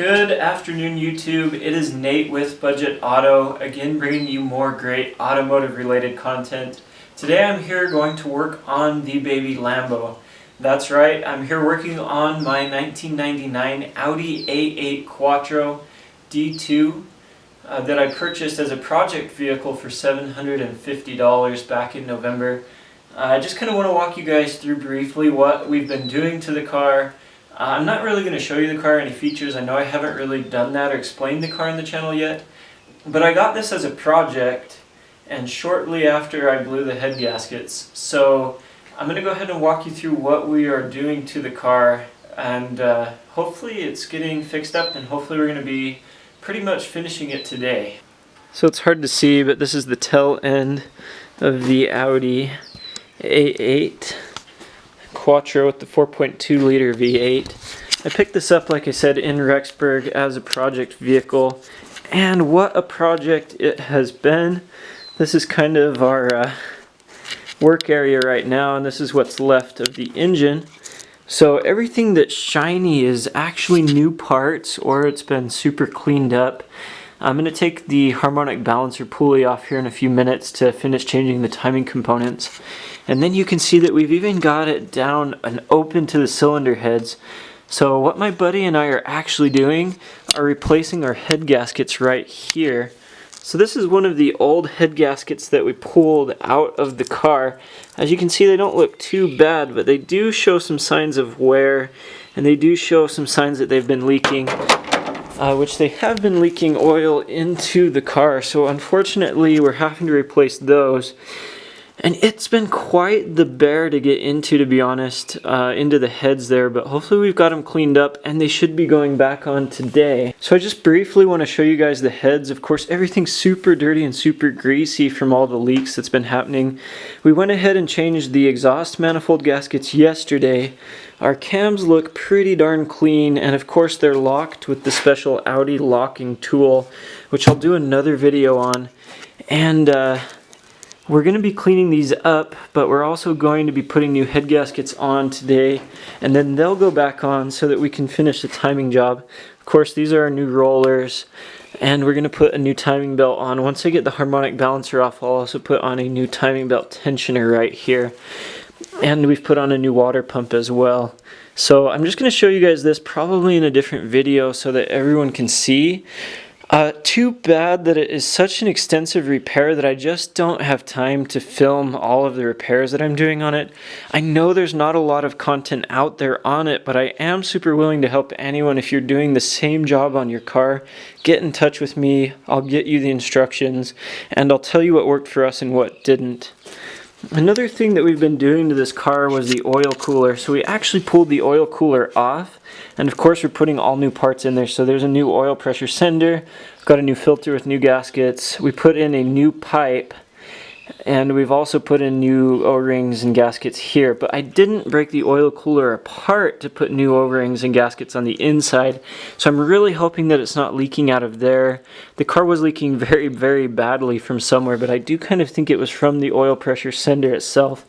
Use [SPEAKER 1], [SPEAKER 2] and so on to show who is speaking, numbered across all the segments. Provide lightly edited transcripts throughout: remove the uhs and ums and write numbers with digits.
[SPEAKER 1] Good afternoon, YouTube. It is Nate with Budget Auto, again bringing you more great automotive related content. Today I'm here going to work on the baby Lambo. That's right, I'm here working on my 1999 Audi A8 Quattro D2 that I purchased as a project vehicle for $750 back in November. I just kind of want to walk you guys through briefly what we've been doing to the car. I'm not really going to show you the car, any features. I know I haven't really done that or explained the car in the channel yet. But I got this as a project, and shortly after I blew the head gaskets. So I'm going to go ahead and walk you through what we are doing to the car, and hopefully it's getting fixed up, and hopefully we're going to be pretty much finishing it today. So it's hard to see, but this is the tail end of the Audi A8 Quattro with the 4.2 liter V8. I picked this up, like I said, in Rexburg as a project vehicle, and what a project it has been. This is kind of our work area right now, and this is what's left of the engine. So everything that's shiny is actually new parts, or it's been super cleaned up. I'm going to take the harmonic balancer pulley off here in a few minutes to finish changing the timing components. And then you can see that we've even got it down and open to the cylinder heads. So what my buddy and I are actually doing are replacing our head gaskets right here. So this is one of the old head gaskets that we pulled out of the car. As you can see, they don't look too bad, but they do show some signs of wear, and they do show some signs that they've been leaking. Which they have been leaking oil into the car, so unfortunately we're having to replace those. And it's been quite the bear to get into, to be honest, into the heads there, but hopefully we've got them cleaned up and they should be going back on today. So I just briefly want to show you guys the heads. Of course, everything's super dirty and super greasy from all the leaks that's been happening. We went ahead and changed the exhaust manifold gaskets yesterday. Our cams look pretty darn clean, and of course they're locked with the special Audi locking tool, which I'll do another video on. And we're going to be cleaning these up, but we're also going to be putting new head gaskets on today, and then they'll go back on so that we can finish the timing job. Of course, these are our new rollers, and we're going to put a new timing belt on. Once I get the harmonic balancer off, I'll also put on a new timing belt tensioner right here. And we've put on a new water pump as well. So I'm just going to show you guys this probably in a different video so that everyone can see. Too bad that it is such an extensive repair that I just don't have time to film all of the repairs that I'm doing on it. I know there's not a lot of content out there on it, but I am super willing to help anyone. If you're doing the same job on your car, get in touch with me. I'll get you the instructions, and I'll tell you what worked for us and what didn't. Another thing that we've been doing to this car was the oil cooler. So we actually pulled the oil cooler off, and of course we're putting all new parts in there. So there's a new oil pressure sender, got a new filter with new gaskets, we put in a new pipe, and we've also put in new O-rings and gaskets here. But I didn't break the oil cooler apart to put new O-rings and gaskets on the inside, so I'm really hoping that it's not leaking out of there. The car was leaking very, very badly from somewhere, but I do kind of think it was from the oil pressure sender itself.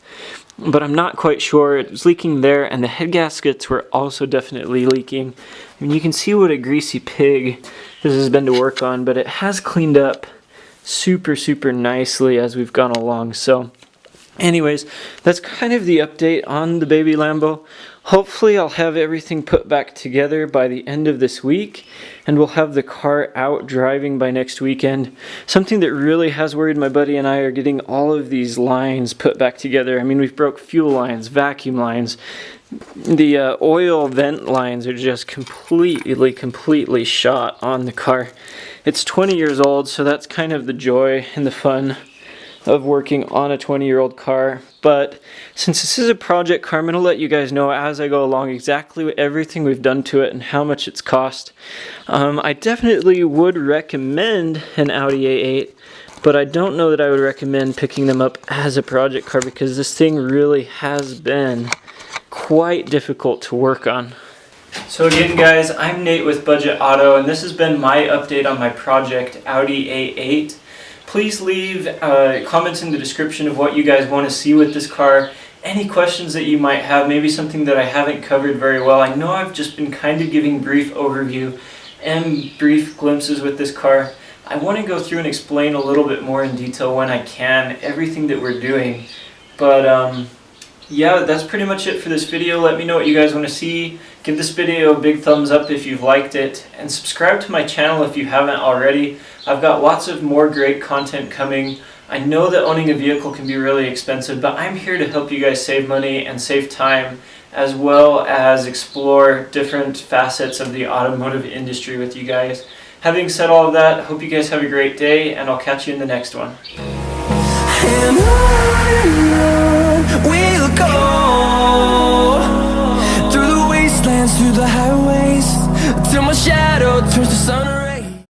[SPEAKER 1] But I'm not quite sure. It was leaking there, and the head gaskets were also definitely leaking. I mean, you can see what a greasy pig this has been to work on, but it has cleaned up super nicely as we've gone along. So anyways, that's kind of the update on the baby Lambo. Hopefully I'll have everything put back together by the end of this week, and we'll have the car out driving by next weekend. Something that really has worried my buddy and I are getting all of these lines put back together. I mean, we've broke fuel lines, vacuum lines. The oil vent lines are just completely shot on the car. It's 20 years old, so that's kind of the joy and the fun of working on a 20-year-old car. But since this is a project car, I'm going to let you guys know as I go along exactly everything we've done to it and how much it's cost. I definitely would recommend an Audi A8, but I don't know that I would recommend picking them up as a project car because this thing really has been quite difficult to work on. So again guys, I'm Nate with Budget Auto, and this has been my update on my project Audi A8. Please leave comments in the description of what you guys want to see with this car. Any questions that you might have, maybe something that I haven't covered very well. I know I've just been kind of giving brief overview, and brief glimpses with this car. I want to go through and explain a little bit more in detail when I can, everything that we're doing. But yeah, that's pretty much it for this video. Let me know what you guys want to see. Give this video a big thumbs up if you've liked it, and subscribe to my channel if you haven't already. I've got lots of more great content coming. I know that owning a vehicle can be really expensive, but I'm here to help you guys save money and save time, as well as explore different facets of the automotive industry with you guys. Having said all of that, hope you guys have a great day, and I'll catch you in the next one.
[SPEAKER 2] And on we'll go.